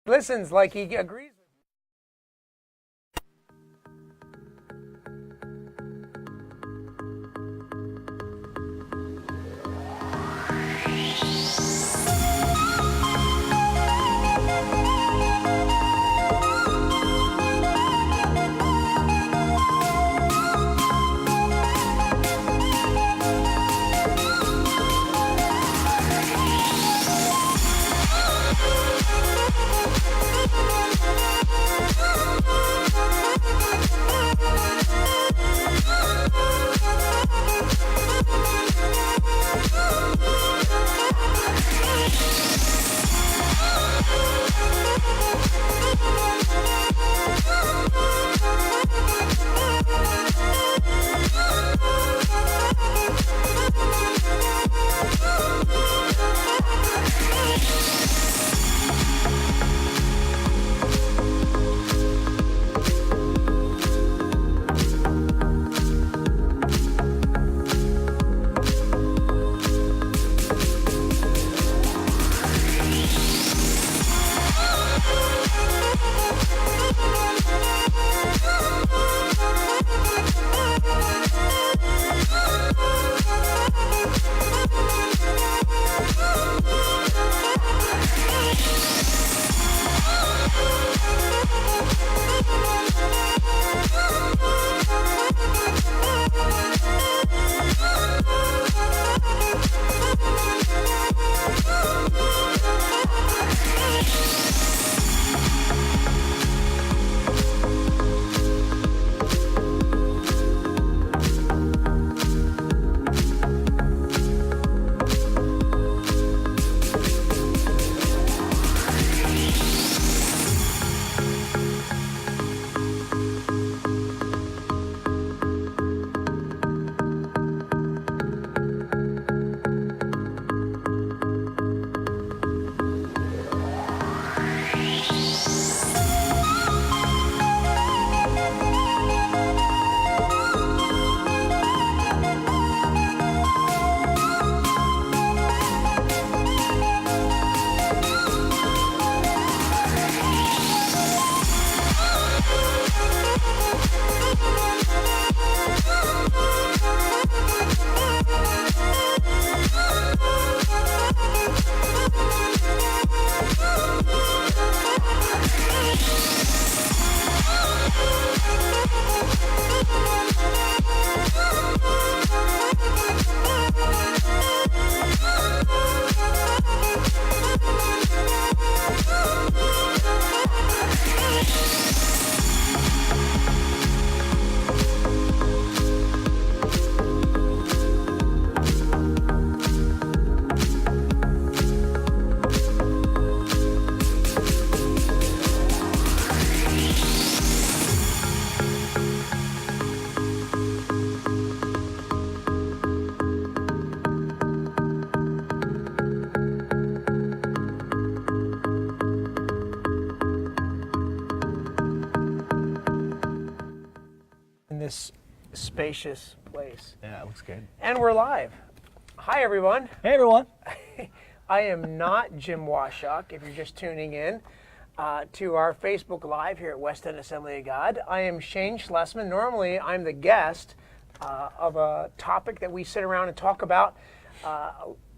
Listens like he agrees. This spacious place. Yeah, it looks good. And we're live. Hi, everyone. Hey, everyone. I am not Jim Washok, if you're just tuning in to our Facebook Live here at West End Assembly of God. I am Shane Schlesman. Normally, I'm the guest of a topic that we sit around and talk about,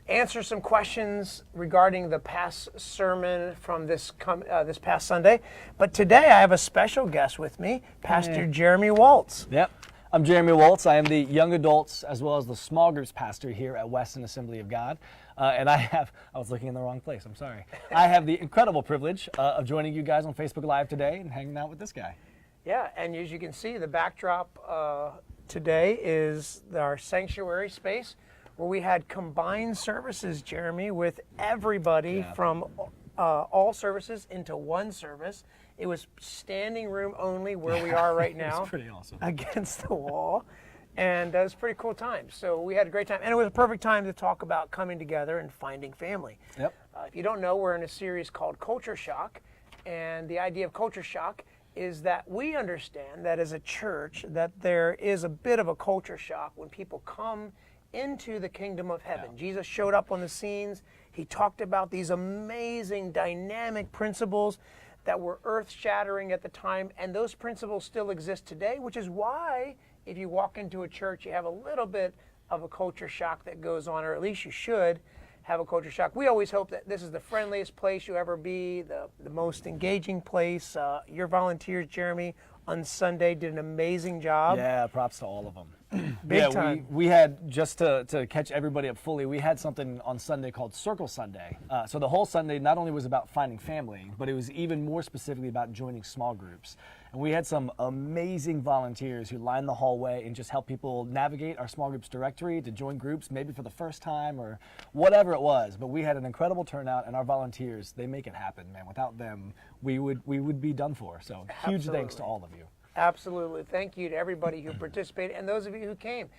answer some questions regarding the past sermon from this past Sunday. But today I have a special guest with me, Pastor Jeremy Woltz. Yep. I'm Jeremy Woltz. I am the young adults as well as the small groups pastor here at West End Assembly of God. And I was looking in the wrong place, I'm sorry. I have the incredible privilege of joining you guys on Facebook Live today and hanging out with this guy. Yeah, and as you can see, the backdrop today is our sanctuary space, where we had combined services, Jeremy, with everybody from all services into one service. It was standing room only where we are right now. It's pretty awesome. Against the wall. And it was a pretty cool time. So we had a great time. And it was a perfect time to talk about coming together and finding family. Yep. If you don't know, we're in a series called Culture Shock. And the idea of culture shock is that we understand that as a church that there is a bit of a culture shock when people come into the kingdom of heaven. Jesus showed up on the scenes. He talked about these amazing dynamic principles that were earth-shattering at the time, and those principles still exist today, which is why if you walk into a church, you have a little bit of a culture shock that goes on, or at least you should have a culture shock. We always hope that this is the friendliest place you'll ever be, the most engaging place. Your volunteers, Jeremy, on Sunday did an amazing job. Yeah, props to all of them. Big time. We had, just to catch everybody up fully, we had something on Sunday called Circle Sunday. So the whole Sunday not only was about finding family, but it was even more specifically about joining small groups. And we had some amazing volunteers who lined the hallway and just helped people navigate our small groups directory to join groups, maybe for the first time or whatever it was. But we had an incredible turnout, and our volunteers, they make it happen, man. Without them, we would be done for. So huge thanks to all of you. Absolutely. Thank you to everybody who participated and those of you who came.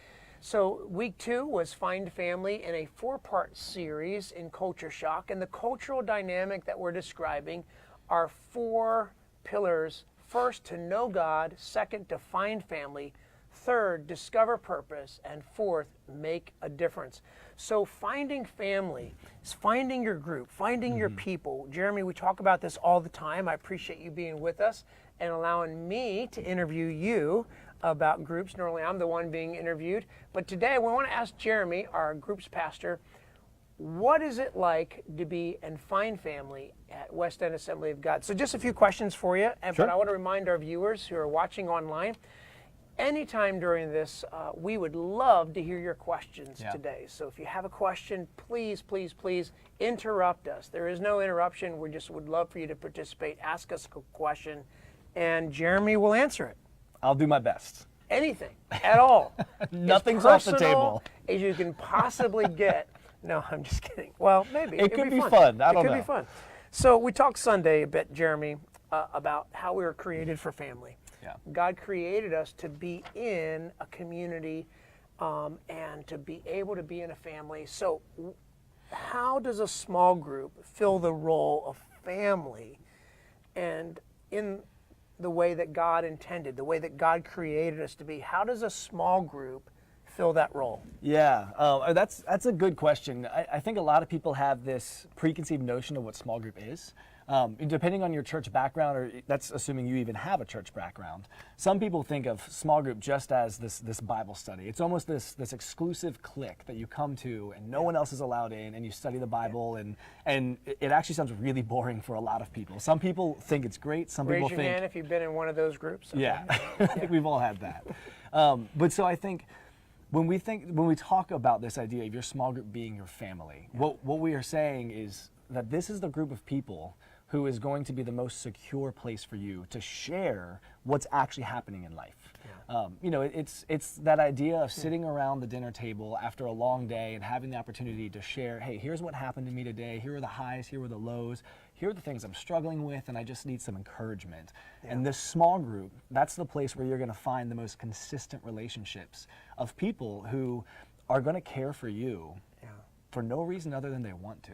So week 2 was Find Family in a 4-part series in Culture Shock. And the cultural dynamic that we're describing are 4 pillars. First, to know God. Second, to find family. Third, discover purpose. And fourth, make a difference. So finding family is finding your group, finding your people. Jeremy, we talk about this all the time. I appreciate you being with us and allowing me to interview you about groups. Normally I'm the one being interviewed. But today we want to ask Jeremy, our groups pastor, what is it like to be and find family at West End Assembly of God? So just a few questions for you, but I want to remind our viewers who are watching online, anytime during this, we would love to hear your questions today. So if you have a question, please, please, please interrupt us. There is no interruption. We just would love for you to participate. Ask us a question, and Jeremy will answer it. I'll do my best. Anything at all. Nothing's off the table. As you can possibly get. No, I'm just kidding. Well, maybe. It could be fun. I don't know. It could be fun. So we talked Sunday a bit, Jeremy, about how we were created for family. Yeah. God created us to be in a community and to be able to be in a family. So how does a small group fill the role of family and in the way that God intended, the way that God created us to be? How does a small group fill that role? Yeah, that's a good question. I think a lot of people have this preconceived notion of what small group is. Depending on your church background, or that's assuming you even have a church background, some people think of small group just as this Bible study. It's almost this exclusive clique that you come to and no one else is allowed in, and you study the Bible, and it actually sounds really boring for a lot of people. Some people think it's great. Some people think... Raise your hand if you've been in one of those groups. Okay. Yeah, I think we've all had that. But so I think when we talk about this idea of your small group being your family, what we are saying is that this is the group of people who is going to be the most secure place for you to share what's actually happening in life. Yeah. It's that idea of sitting around the dinner table after a long day and having the opportunity to share, hey, here's what happened to me today, here are the highs, here are the lows, here are the things I'm struggling with, and I just need some encouragement. Yeah. And this small group, that's the place where you're going to find the most consistent relationships of people who are going to care for you for no reason other than they want to.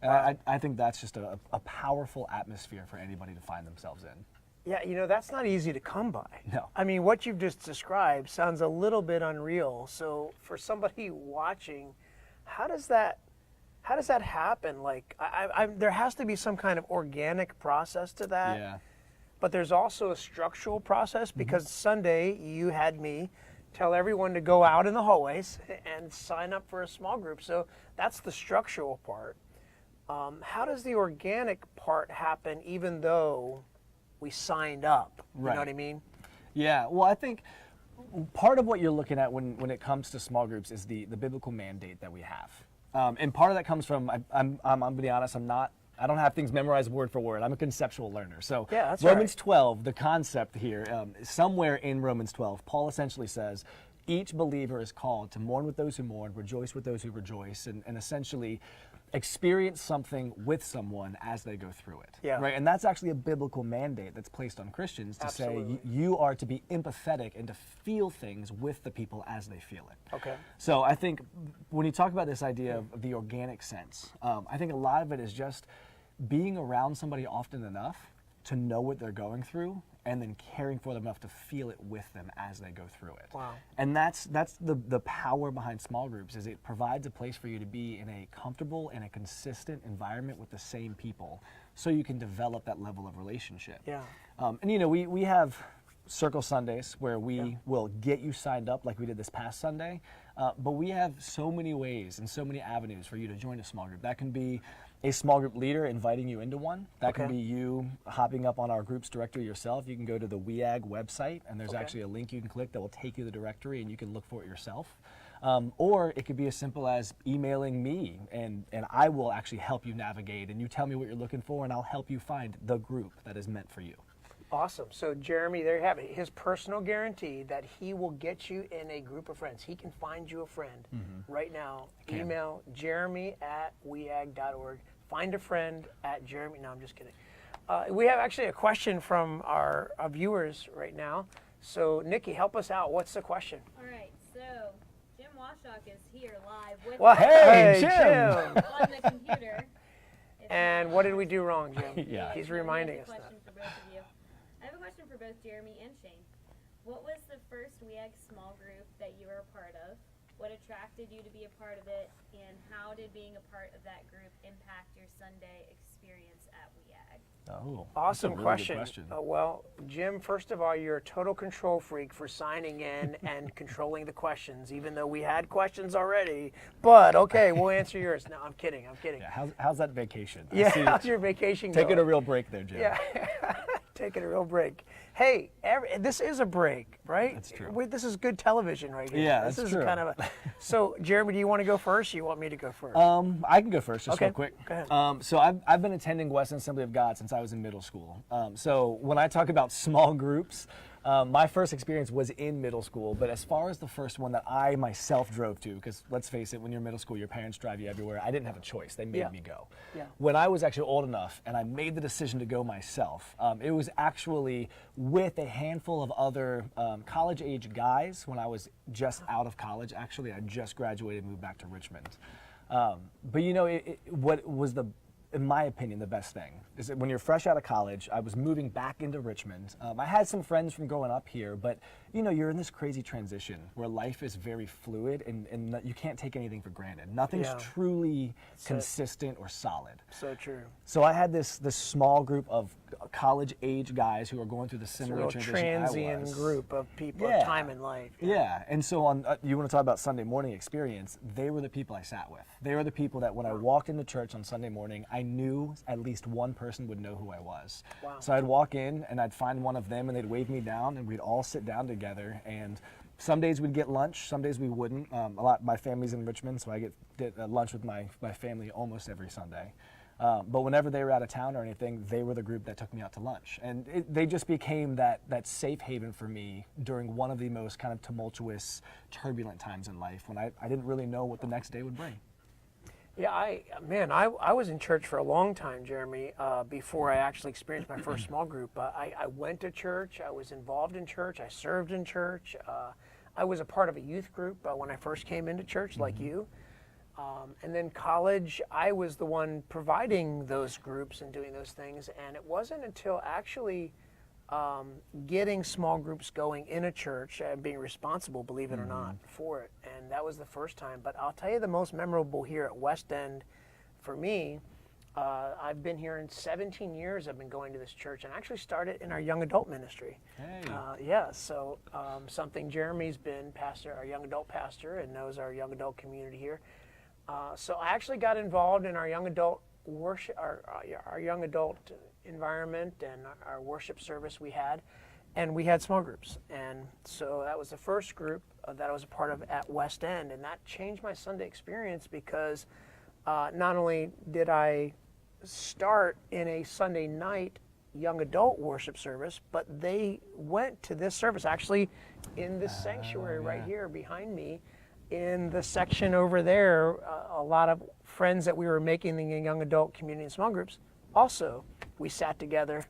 And I think that's just a powerful atmosphere for anybody to find themselves in. Yeah, that's not easy to come by. No. I mean, what you've just described sounds a little bit unreal. So for somebody watching, how does that happen? Like, there has to be some kind of organic process to that. Yeah. But there's also a structural process, because Sunday you had me tell everyone to go out in the hallways and sign up for a small group. So that's the structural part. How does the organic part happen even though we signed up? You know what I mean? Yeah, well, I think part of what you're looking at when it comes to small groups is the biblical mandate that we have. And part of that comes from, I'm going to be honest, I don't have things memorized word for word. I'm a conceptual learner. So Romans 12, the concept here, somewhere in Romans 12, Paul essentially says, each believer is called to mourn with those who mourn, rejoice with those who rejoice, and essentially experience something with someone as they go through it. Yeah. Right? And that's actually a biblical mandate that's placed on Christians to say you are to be empathetic and to feel things with the people as they feel it. Okay. So I think when you talk about this idea of the organic sense, I think a lot of it is just being around somebody often enough to know what they're going through and then caring for them enough to feel it with them as they go through it. Wow. And that's the power behind small groups, is it provides a place for you to be in a comfortable and a consistent environment with the same people so you can develop that level of relationship. Yeah. And you know, we have Circle Sundays where we will get you signed up like we did this past Sunday, but we have so many ways and so many avenues for you to join a small group. That can be a small group leader inviting you into one. That can be you hopping up on our groups directory yourself. You can go to the WEAG website, and there's actually a link you can click that will take you to the directory, and you can look for it yourself. Or it could be as simple as emailing me, and I will actually help you navigate, and you tell me what you're looking for, and I'll help you find the group that is meant for you. Awesome. So Jeremy, there you have it. His personal guarantee that he will get you in a group of friends. He can find you a friend right now. Email jeremy@weag.org. Find a friend at Jeremy. No, I'm just kidding. We have actually a question from our viewers right now. So Nikki, help us out. What's the question? All right. So Jim Washock is here live with Well, us hey, Jim. on the computer. And what did we do wrong, Jim? Yeah. He's So he has reminding a us that. question for both of you. I have a question for both Jeremy and Shane. What was the first WEAG small group that you were a part of? What attracted you to be a part of it? And how did being a part of that group impact your Sunday experience at WEAG? Oh, Awesome that's a really question. good question. Well, Jim, first of all, you're a total control freak for signing in and controlling the questions, even though we had questions already. But okay, we'll answer yours. No, I'm kidding. I'm kidding. Yeah, how's that vacation? I Yeah, see- how's your vacation Taking going? a real break there, Jim. Yeah, taking a real break. Hey, this is a break, right? That's true. This is good television right here. Yeah, this that's is true. kind of a. So, Jeremy, do you want to go first? Or you want me to go first? I can go first, just Okay, real quick. go ahead. So I've been attending Weston Assembly of God since I was in middle school. So when I talk about small groups, my first experience was in middle school, but as far as the first one that I myself drove to, because let's face it, when you're in middle school, your parents drive you everywhere. I didn't have a choice. They made me go. Yeah. When I was actually old enough and I made the decision to go myself, it was actually with a handful of other college-age guys when I was just out of college. Actually, I just graduated and moved back to Richmond. But you know, what was in my opinion, the best thing is that when you're fresh out of college, I was moving back into Richmond. I had some friends from growing up here, but you know, you're in this crazy transition where life is very fluid and you can't take anything for granted. Nothing's truly consistent or solid. So true. So I had this small group of college-age guys who are going through the similar It's a real transition I transient was. group of people, Yeah. of time in life. Yeah, and so on. You want to talk about Sunday morning experience? They were the people I sat with. They were the people that when I walked into church on Sunday morning, I knew at least one person would know who I was. Wow. So I'd walk in and I'd find one of them, and they'd wave me down, and we'd all sit down together. And some days we'd get lunch, some days we wouldn't. My family's in Richmond, so I get lunch with my family almost every Sunday. But whenever they were out of town or anything, they were the group that took me out to lunch. And they just became that safe haven for me during one of the most kind of tumultuous, turbulent times in life when I didn't really know what the next day would bring. Yeah, I was in church for a long time, Jeremy, before I actually experienced my first small group. I went to church, I was involved in church, I served in church. I was a part of a youth group when I first came into church, like you. And then college, I was the one providing those groups and doing those things. And it wasn't until actually getting small groups going in a church and being responsible, believe it or not, for it. And that was the first time. But I'll tell you the most memorable here at West End for me, I've been here in 17 years. I've been going to this church and actually started in our young adult ministry. Hey. So something Jeremy's been our young adult pastor, and knows our young adult community here. So I actually got involved in our young adult worship, our young adult environment and our worship service we had, and we had small groups. And so that was the first group that I was a part of at West End, and that changed my Sunday experience because not only did I start in a Sunday night young adult worship service, but they went to this service actually in this sanctuary right here behind me. In the section over there, a lot of friends that we were making in the young adult community and small groups, also we sat together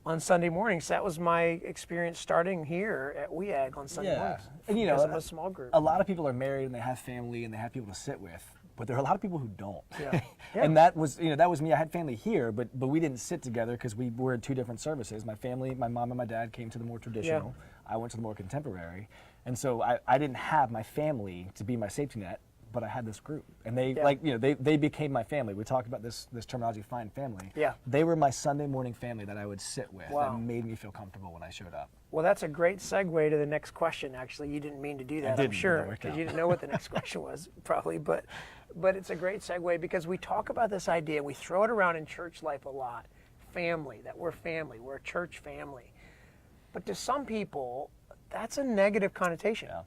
on Sunday mornings. That was my experience starting here at WEAG on Sunday mornings. And you know, as a small group. A lot of people are married and they have family and they have people to sit with. but there are a lot of people who don't. Yeah. And that was me. I had family here, but we didn't sit together because we were in two different services. My family, my mom and my dad came to the more traditional. I went to the more contemporary. And so I didn't have my family to be my safety net, but I had this group, and they they became my family. We talk about this terminology, find family. Yeah. They were my Sunday morning family that I would sit with. Wow. That made me feel comfortable when I showed up. Well, that's a great segue to the next question. Actually, you didn't mean to do that, I'm didn't, sure, that worked because out. you didn't know what the next question was, probably. But it's a great segue because we talk about this idea. We throw it around in church life a lot. Family, that we're family, we're a church family. But to some people, that's a negative connotation. Yeah.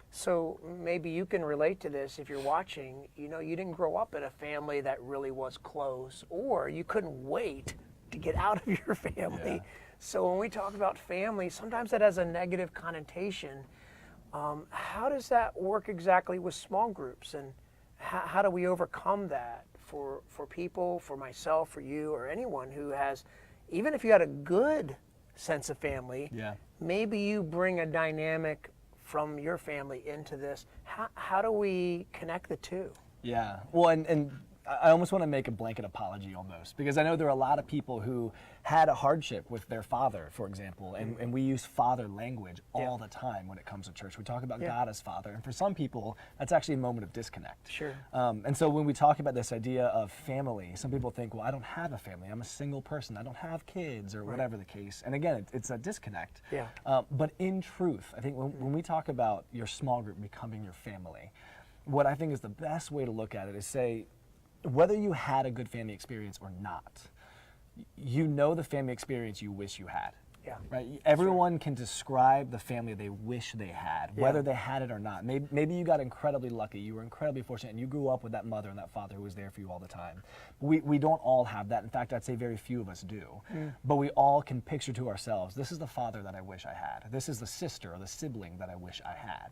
So maybe you can relate to this if you're watching. You know, you didn't grow up in a family that really was close, or you couldn't wait to get out of your family. Yeah. So when we talk about family, sometimes that has a negative connotation. How does that work exactly with small groups, and how do we overcome that for people, for myself, for you, or anyone who has, even if you had a good sense of family, maybe you bring a dynamic from your family into this. How do we connect the two? Yeah. Well, and I almost want to make a blanket apology almost, because I know there are a lot of people who had a hardship with their father, for example, and we use father language all the time when it comes to church. We talk about God as father, and for some people, that's actually a moment of disconnect. Sure. And so when we talk about this idea of family, some people think, well, I don't have a family. I'm a single person. I don't have kids, or whatever the case. And again, it's a disconnect. Yeah. But in truth, I think when we talk about your small group becoming your family, what I think is the best way to look at it is say, whether you had a good family experience or not, you know the family experience you wish you had. Yeah. Right? Everyone can describe the family they wish they had, whether they had it or not. Maybe you got incredibly lucky, you were incredibly fortunate, and you grew up with that mother and that father who was there for you all the time. We don't all have that. In fact, I'd say very few of us do. But we all can picture to ourselves, this is the father that I wish I had. This is the sister or the sibling that I wish I had.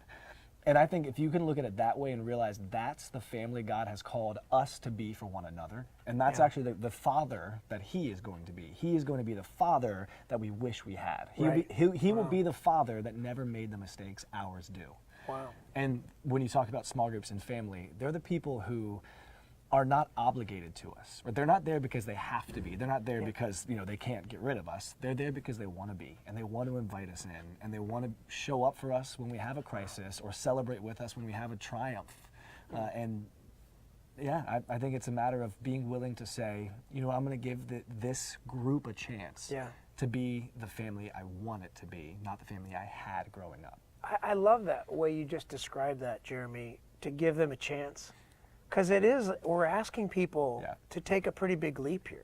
And I think if you can look at it that way and realize that's the family God has called us to be for one another, and that's actually the father that he is going to be. He is going to be the father that we wish we had. He will be the father that never made the mistakes ours do. Wow. And when you talk about small groups and family, they're the people who are not obligated to us. Or they're not there because they have to be. They're not there because they can't get rid of us. They're there because they want to be, and they want to invite us in, and they want to show up for us when we have a crisis, or celebrate with us when we have a triumph. I think it's a matter of being willing to say, I'm going to give this group a chance to be the family I want it to be, not the family I had growing up. I love that way you just described that, Jeremy, to give them a chance. Because we're asking people to take a pretty big leap here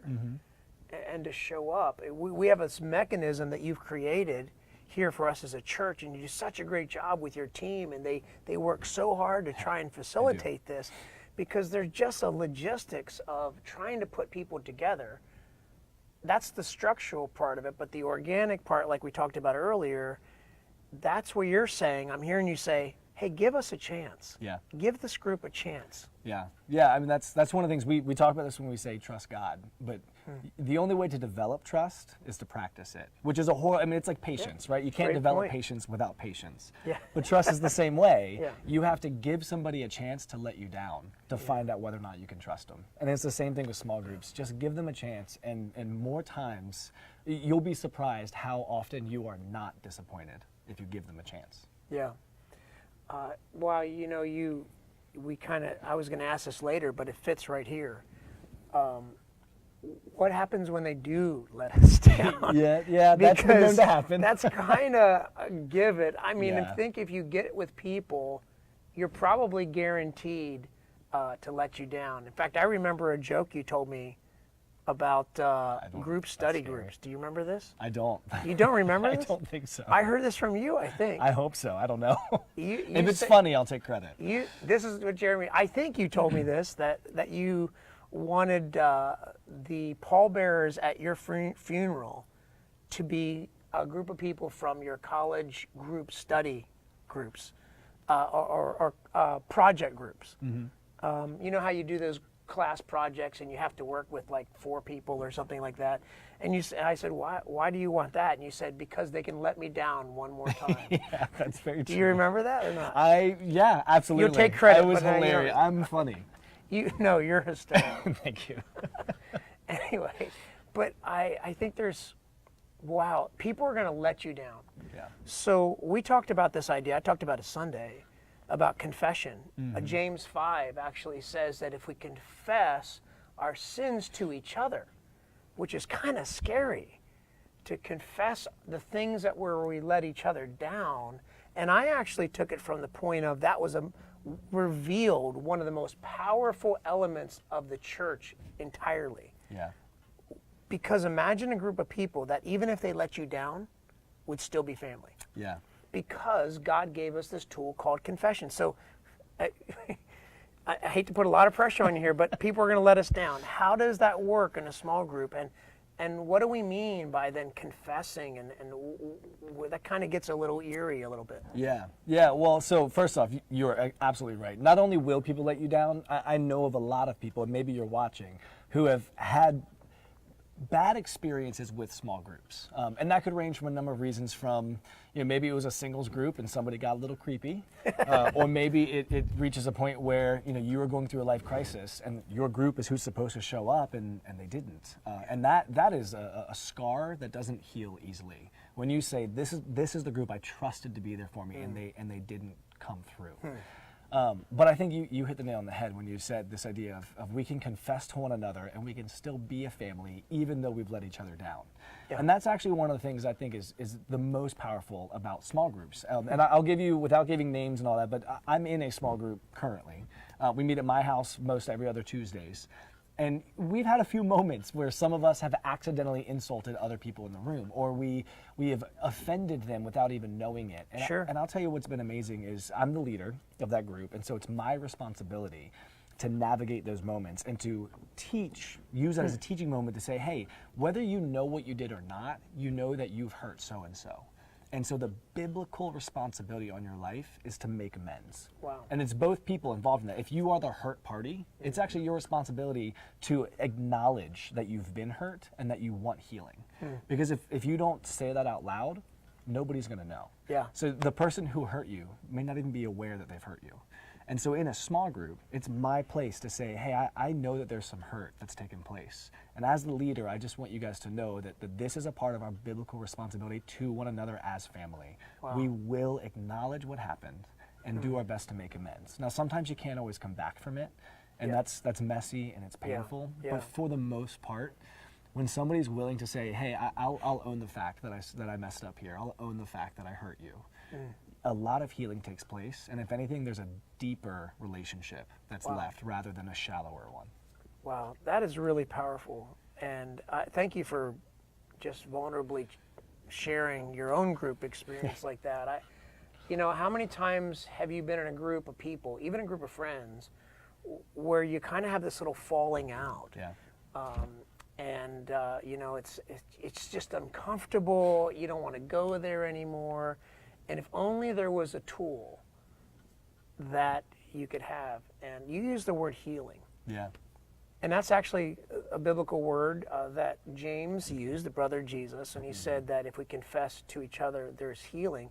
and to show up. We have this mechanism that you've created here for us as a church, and you do such a great job with your team, and they work so hard to try and facilitate this, because there's just a logistics of trying to put people together. That's the structural part of it, but the organic part, like we talked about earlier, that's where you're saying, I'm hearing you say, hey, give us a chance. Yeah. Give this group a chance. Yeah. I mean, that's one of the things we talk about this when we say trust God. But the only way to develop trust is to practice it, which is it's like patience, right? You can't develop patience without patience. Yeah. But trust is the same way. Yeah. You have to give somebody a chance to let you down, to find out whether or not you can trust them. And it's the same thing with small groups. Just give them a chance, and more times you'll be surprised how often you are not disappointed if you give them a chance. Yeah. Well, I was going to ask this later, but it fits right here. What happens when they do let us down? Yeah, that's going to happen. That's kind of a give it. I mean, Yeah. I think if you get it with people, you're probably guaranteed to let you down. In fact, I remember a joke you told me about group study groups. Do you remember this? I don't. You don't remember this? I don't think so. I heard this from you, I think. I hope so. I don't know. If it's funny, I'll take credit. This is what Jeremy, I think you told me this, that you wanted the pallbearers at your funeral to be a group of people from your college group study groups or project groups. You know how you do those class projects and you have to work with like 4 people or something like that. And I said, why do you want that? And you said, because they can let me down one more time. Yeah, that's very true. Do you remember that or not? Yeah, absolutely. You'll take credit. It was but hilarious. I'm funny. No, you're hysterical. Thank you. Anyway, but I think wow, people are going to let you down. Yeah. So we talked about this idea. I talked about it Sunday about confession. James 5 actually says that if we confess our sins to each other, which is kind of scary, to confess the things that where we let each other down. And I actually took it from the point of that was revealed one of the most powerful elements of the church entirely. Yeah. Because imagine a group of people that even if they let you down, would still be family. Yeah. Because God gave us this tool called confession. So I hate to put a lot of pressure on you here, but people are going to let us down. How does that work in a small group? And what do we mean by then confessing? And that kind of gets a little eerie a little bit. Yeah. Yeah. Well, so first off, you're absolutely right. Not only will people let you down, I know of a lot of people, and maybe you're watching, who have had bad experiences with small groups. And that could range from a number of reasons from, maybe it was a singles group and somebody got a little creepy, or maybe it reaches a point where, you were going through a life crisis and your group is who's supposed to show up and they didn't. And that is a scar that doesn't heal easily. When you say, this is the group I trusted to be there for me and they didn't come through. But I think you hit the nail on the head when you said this idea of we can confess to one another and we can still be a family even though we've let each other down. Yeah. And that's actually one of the things I think is the most powerful about small groups. And I'll give you, without giving names and all that, but I'm in a small group currently. We meet at my house most every other Tuesdays. And we've had a few moments where some of us have accidentally insulted other people in the room, or we have offended them without even knowing it. And sure. And I'll tell you what's been amazing is I'm the leader of that group, and so it's my responsibility to navigate those moments and to use that as a teaching moment to say, hey, whether you know what you did or not, you know that you've hurt so-and-so. And so the biblical responsibility on your life is to make amends. Wow. And it's both people involved in that. If you are the hurt party, it's actually your responsibility to acknowledge that you've been hurt and that you want healing. Because if you don't say that out loud, nobody's going to know. Yeah. So the person who hurt you may not even be aware that they've hurt you. And so in a small group, it's my place to say, hey, I know that there's some hurt that's taken place. And as the leader, I just want you guys to know that this is a part of our biblical responsibility to one another as family. Wow. We will acknowledge what happened and do our best to make amends. Now, sometimes you can't always come back from it, and that's messy and it's painful. Yeah. But for the most part, when somebody's willing to say, hey, I'll own the fact that I messed up here. I'll own the fact that I hurt you. A lot of healing takes place, and if anything, there's a deeper relationship that's left rather than a shallower one. Wow, that is really powerful. And thank you for just vulnerably sharing your own group experience like that. How many times have you been in a group of people, even a group of friends, where you kind of have this little falling out? Yeah. It's just uncomfortable. You don't want to go there anymore. And if only there was a tool that you could have, and you use the word healing. Yeah. And that's actually a biblical word that James used, the brother of Jesus, and he said that if we confess to each other, there's healing.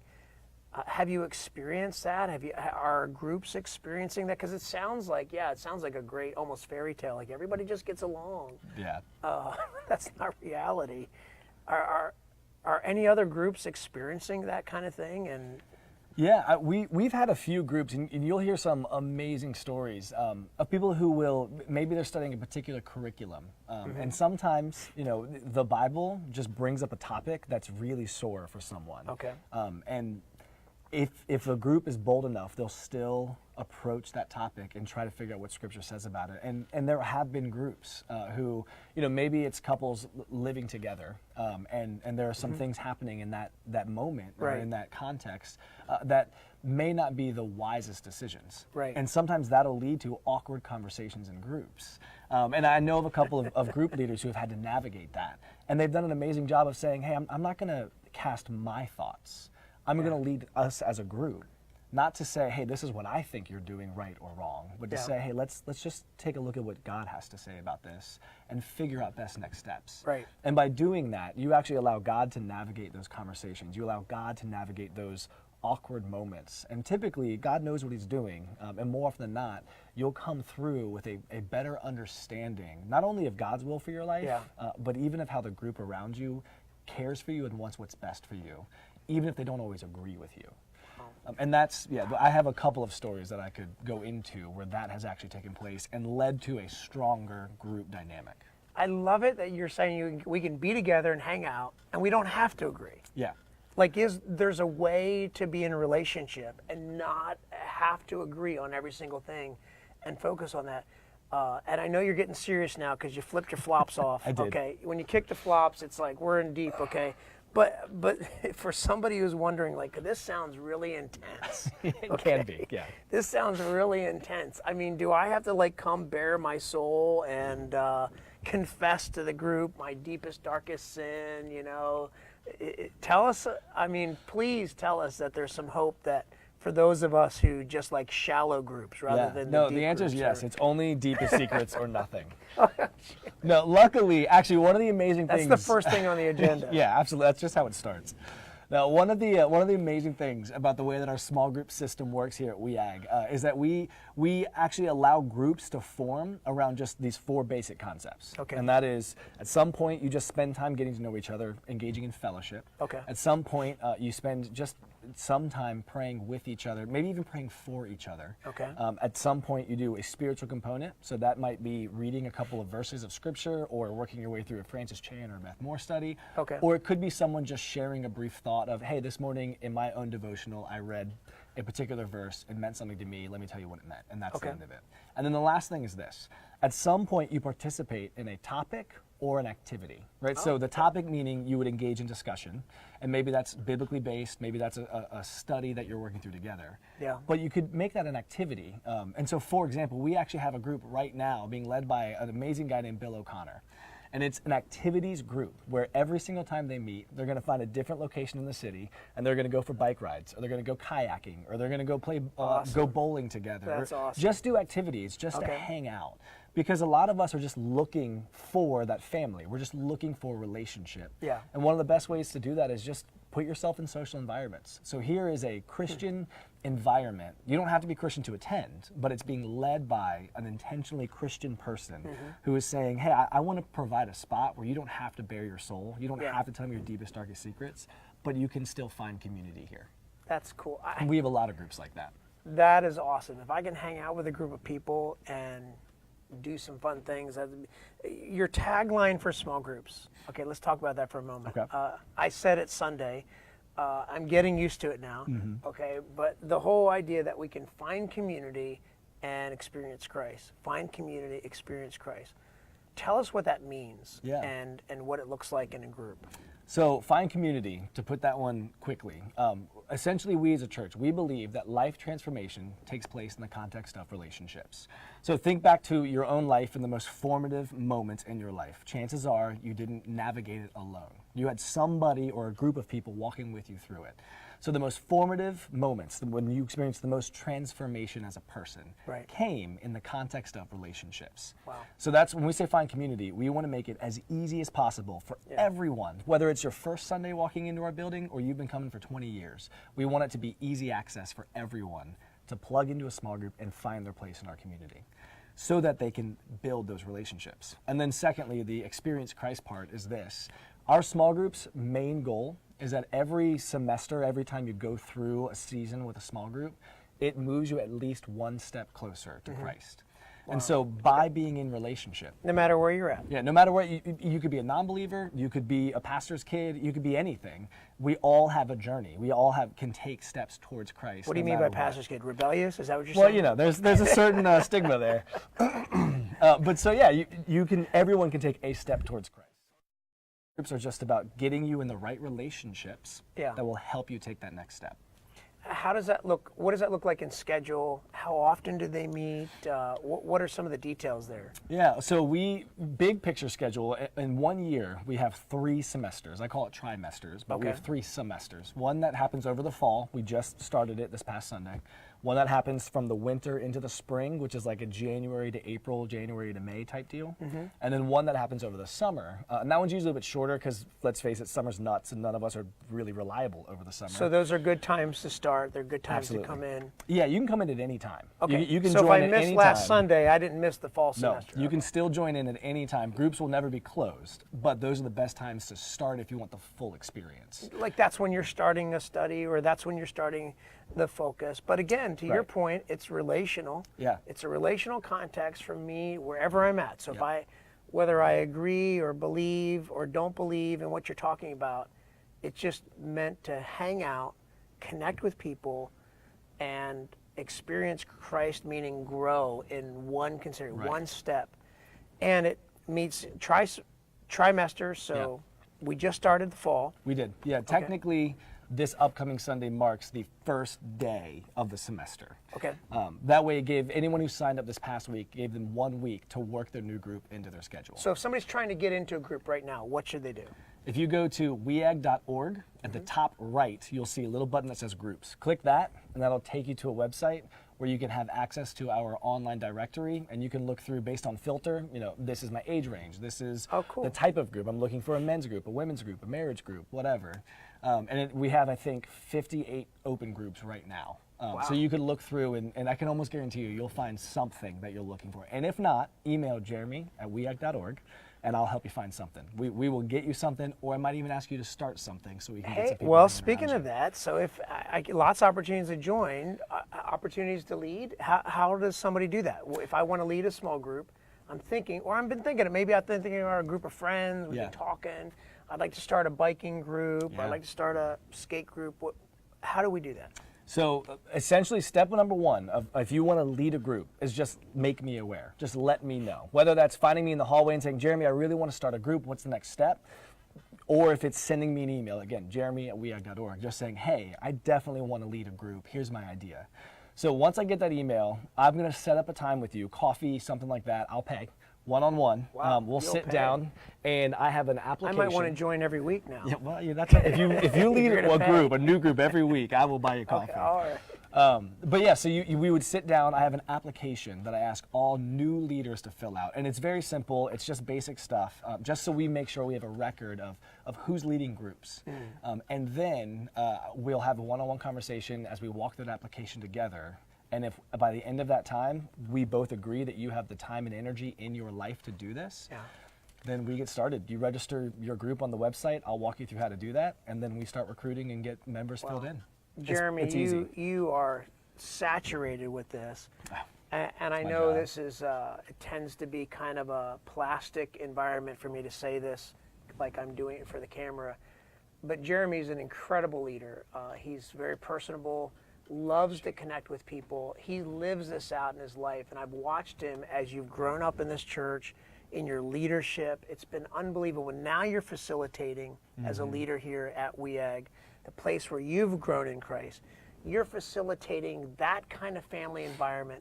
Have you experienced that? Are groups experiencing that? Because it sounds like a great, almost fairy tale, like everybody just gets along. Yeah. That's not reality. Are any other groups experiencing that kind of thing? And yeah, we've had a few groups, and you'll hear some amazing stories of people who maybe they're studying a particular curriculum, and sometimes, the Bible just brings up a topic that's really sore for someone. Okay. And if a group is bold enough, they'll still approach that topic and try to figure out what Scripture says about it. And there have been groups who, maybe it's couples living together, and there are some things happening in that moment or in that context that may not be the wisest decisions. Right. And sometimes that'll lead to awkward conversations in groups. And I know of a couple of group leaders who have had to navigate that. And they've done an amazing job of saying, hey, I'm not going to cast my thoughts. I'm going to lead us as a group. not to say, hey, this is what I think you're doing right or wrong, but to say, hey, let's just take a look at what God has to say about this and figure out best next steps. Right. And by doing that, you actually allow God to navigate those conversations. You allow God to navigate those awkward moments. And typically, God knows what he's doing. And more often than not, you'll come through with a better understanding, not only of God's will for your life, but even of how the group around you cares for you and wants what's best for you, even if they don't always agree with you. And that's, I have a couple of stories that I could go into where that has actually taken place and led to a stronger group dynamic. I love it that you're saying we can be together and hang out, and we don't have to agree. Yeah. Like, there's a way to be in a relationship and not have to agree on every single thing and focus on that. And I know you're getting serious now because you flipped your flops off. I did. Okay. When you kick the flops, it's like we're in deep. Okay. But for somebody who's wondering, like, this sounds really intense. It can be, yeah. This sounds really intense. I mean, do I have to, like, come bare my soul and confess to the group my deepest, darkest sin, you know? Tell us, I mean, please tell us that there's some hope that for those of us who just like shallow groups rather than no, the answer is yes. It's only deepest secrets or nothing. No, luckily, actually, one of the amazing things. That's the first thing on the agenda. Yeah, absolutely. That's just how it starts. Now, one of the amazing things about the way that our small group system works here at WEAG is that we actually allow groups to form around just these 4 basic concepts. Okay. And that is, at some point, you just spend time getting to know each other, engaging in fellowship. Okay. At some point, you spend just some time praying with each other, maybe even praying for each other. Okay. At some point, you do a spiritual component. So that might be reading a couple of verses of scripture or working your way through a Francis Chan or Beth Moore study. Okay. Or it could be someone just sharing a brief thought of, hey, this morning in my own devotional, I read a particular verse. It meant something to me. Let me tell you what it meant. And that's the end of it. And then the last thing is this. At some point, you participate in a topic or an activity, right? So the topic meaning you would engage in discussion, and maybe that's biblically based, maybe that's a study that you're working through together. Yeah. But you could make that an activity. And so, for example, we actually have a group right now being led by an amazing guy named Bill O'Connor. And it's an activities group where every single time they meet, they're going to find a different location in the city, and they're going to go for bike rides, or they're going to go kayaking, or they're going to go play, go bowling together. That's awesome. Just do activities, just to hang out. Because a lot of us are just looking for that family. We're just looking for a relationship. Yeah. And one of the best ways to do that is just put yourself in social environments. So here is a Christian environment. You don't have to be Christian to attend, but it's being led by an intentionally Christian person who is saying, hey, I want to provide a spot where you don't have to bare your soul. You don't have to tell me your deepest, darkest secrets, but you can still find community here. That's cool. And we have a lot of groups like that. That is awesome. If I can hang out with a group of people and do some fun things. Your tagline for small groups. Okay, let's talk about that for a moment. Okay. I said it Sunday. I'm getting used to it now. Okay, but the whole idea that we can find community and experience Christ. Find community, experience Christ. Tell us what that means and what it looks like in a group. So find community, to put that one quickly. Essentially, we as a church, we believe that life transformation takes place in the context of relationships. So think back to your own life and the most formative moments in your life. Chances are you didn't navigate it alone. You had somebody or a group of people walking with you through it. So the most formative moments, when you experienced the most transformation as a person, came in the context of relationships. Wow. So that's when we say find community, we want to make it as easy as possible for everyone, whether it's your first Sunday walking into our building or you've been coming for 20 years. We want it to be easy access for everyone to plug into a small group and find their place in our community so that they can build those relationships. And then secondly, the experience Christ part is this. Our small group's main goal is that every semester, every time you go through a season with a small group, it moves you at least one step closer to Christ. Wow. And so by being in relationship. No matter where you're at. Yeah, no matter where, you could be a non-believer, you could be a pastor's kid, you could be anything. We all have a journey. We all can take steps towards Christ. What do you mean by pastor's kid? Rebellious? Is that what you're saying? Well, you know, there's a certain stigma there. But so yeah, everyone can take a step towards Christ. Groups are just about getting you in the right relationships that will help you take that next step. how does that look? What does that look like in schedule? How often do they meet? What are some of the details there? Yeah, so big picture schedule, in 1 year, we have 3 semesters. I call it trimesters, but we Okay. have 3 semesters. One that happens over the fall. We just started it this past Sunday. One that happens from the winter into the spring, which is like a January to April, January to May type deal. And then one that happens over the summer. And that one's usually a bit shorter because, let's face it, summer's nuts and none of us are really reliable over the summer. So those are good times to start. They're good times Absolutely. to come in. Yeah, you can come in at any time. Okay. You can so join if I at missed any last time. Sunday, I didn't miss the fall No, semester. you can still join in at any time. Groups will never be closed, but those are the best times to start if you want the full experience. Like that's when you're starting a study, or that's when you're starting the focus. But again, to your Right. point, it's relational. Yeah. It's a relational context for me wherever I'm at. So Yeah. whether I agree or believe or don't believe in what you're talking about, it's just meant to hang out, connect with people, and experience Christ, meaning grow in Right. one step. And it meets trimesters, so we just started the fall. We did. Yeah, technically, this upcoming Sunday marks the first day of the semester. Okay. That way, it gave anyone who signed up this past week, gave them 1 week to work their new group into their schedule. So if somebody's trying to get into a group right now, what should they do? If you go to weag.org, at the top right, you'll see a little button that says groups. Click that, and that'll take you to a website where you can have access to our online directory, and you can look through based on filter. You know, this is my age range. This is cool. the type of group. I'm looking for a men's group, a women's group, a marriage group, whatever. We have, I think, 58 open groups right now. So you could look through, and I can almost guarantee you'll find something that you're looking for. And if not, email Jeremy at weag.org, and I'll help you find something. We will get you something, or I might even ask you to start something so we can get some Hey, people. well, hanging speaking around of you. that, so if I get lots of opportunities to join, opportunities to lead, how does somebody do that? Well, if I want to lead a small group, I'm thinking, or I've been thinking it, maybe I've been thinking about a group of friends, we've Yeah. been talking, I'd like to start a biking group, Yeah. I'd like to start a skate group. How do we do that? So essentially, step number 1 of if you want to lead a group is just make me aware. Just let me know. Whether that's finding me in the hallway and saying, Jeremy, I really want to start a group. What's the next step? Or if it's sending me an email, again, Jeremy at weag.org, just saying, hey, I definitely want to lead a group. Here's my idea. So once I get that email, I'm going to set up a time with you, coffee, something like that. I'll pay one-on-one. Wow, We'll you'll sit pay. down, and I have an I application. might want to join every week now. Yeah, well, yeah, that's if you lead You're gonna a pay. group, a new group every week, I will buy you coffee. Okay, all right. But yeah, so we would sit down. I have an application that I ask all new leaders to fill out, and it's very simple. It's just basic stuff, just so we make sure we have a record of who's leading groups. And then we'll have a one-on-one conversation as we walk through that application together. And if by the end of that time, we both agree that you have the time and energy in your life to do this, then we get started. You register your group on the website. I'll walk you through how to do that, and then we start recruiting and get members filled in. Jeremy, it's easy. you are saturated with this, and I my know job. this is it tends to be kind of a plastic environment for me to say this, like I'm doing it for the camera. But Jeremy's an incredible leader. He's very personable, loves to connect with people. He lives this out in his life, and I've watched him as you've grown up in this church, in your leadership. It's been unbelievable. Now you're facilitating as a leader here at WEAG, the place where you've grown in Christ. You're facilitating that kind of family environment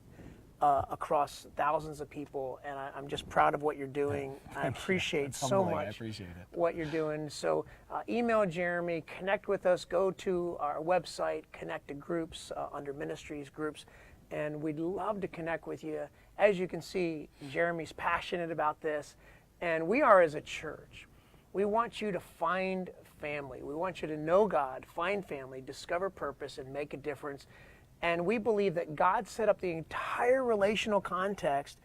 across thousands of people, and I'm just proud of what you're doing. I appreciate It's so humbling. I much appreciate it. what you're doing. So email Jeremy, connect with us, go to our website, connect to groups under ministries groups, and we'd love to connect with you. As you can see, Jeremy's passionate about this, and we are as a church. We want you to find family. We want you to know God, find family, discover purpose, and make a difference. And we believe that God set up the entire relational context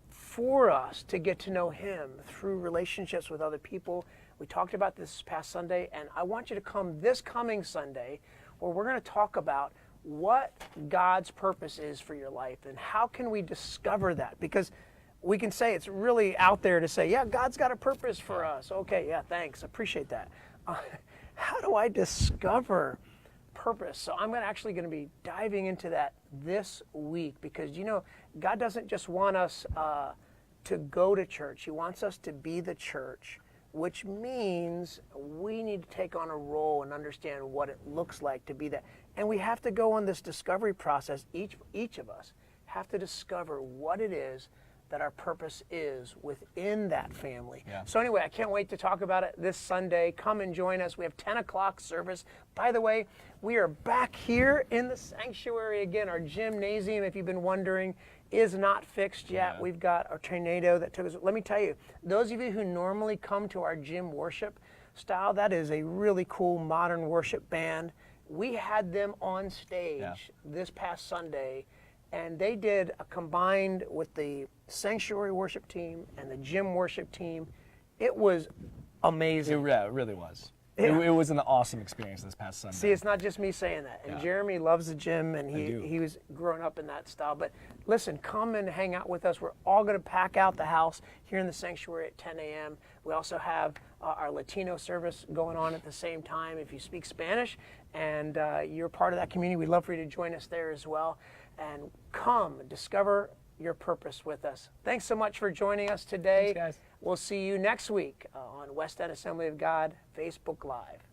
for us to get to know Him through relationships with other people. We talked about this past Sunday, and I want you to come this coming Sunday where we're going to talk about what God's purpose is for your life and how can we discover that. Because we can say it's really out there to say, yeah, God's got a purpose for us. Okay, yeah, thanks. Appreciate that. How do I discover purpose? So I'm actually going to be diving into that this week because, you know, God doesn't just want us to go to church. He wants us to be the church which means we need to take on a role and understand what it looks like to be that. And we have to go on this discovery process. Each of us have to discover what it is that our purpose is within that family. Yeah. So anyway, I can't wait to talk about it this Sunday. Come and join us. We have 10 o'clock service. By the way, we are back here in the sanctuary again. Our gymnasium, if you've been wondering, is not fixed yet. Yeah. We've got a tornado that took us. Let me tell you, those of you who normally come to our gym worship style, that is a really cool modern worship band. We had them on stage this past Sunday, and they did a combined with the sanctuary worship team and the gym worship team. It was amazing. It really was. Yeah. It was an awesome experience this past Sunday. See, it's not just me saying that. And Yeah. Jeremy loves the gym, and I do. he was growing up in that style. But listen, come and hang out with us. We're all going to pack out the house here in the sanctuary at 10 a.m. We also have our Latino service going on at the same time. If you speak Spanish and you're part of that community, we'd love for you to join us there as well. And come discover your purpose with us. Thanks so much for joining us today. Thanks, guys. We'll see you next week on West End Assembly of God Facebook Live.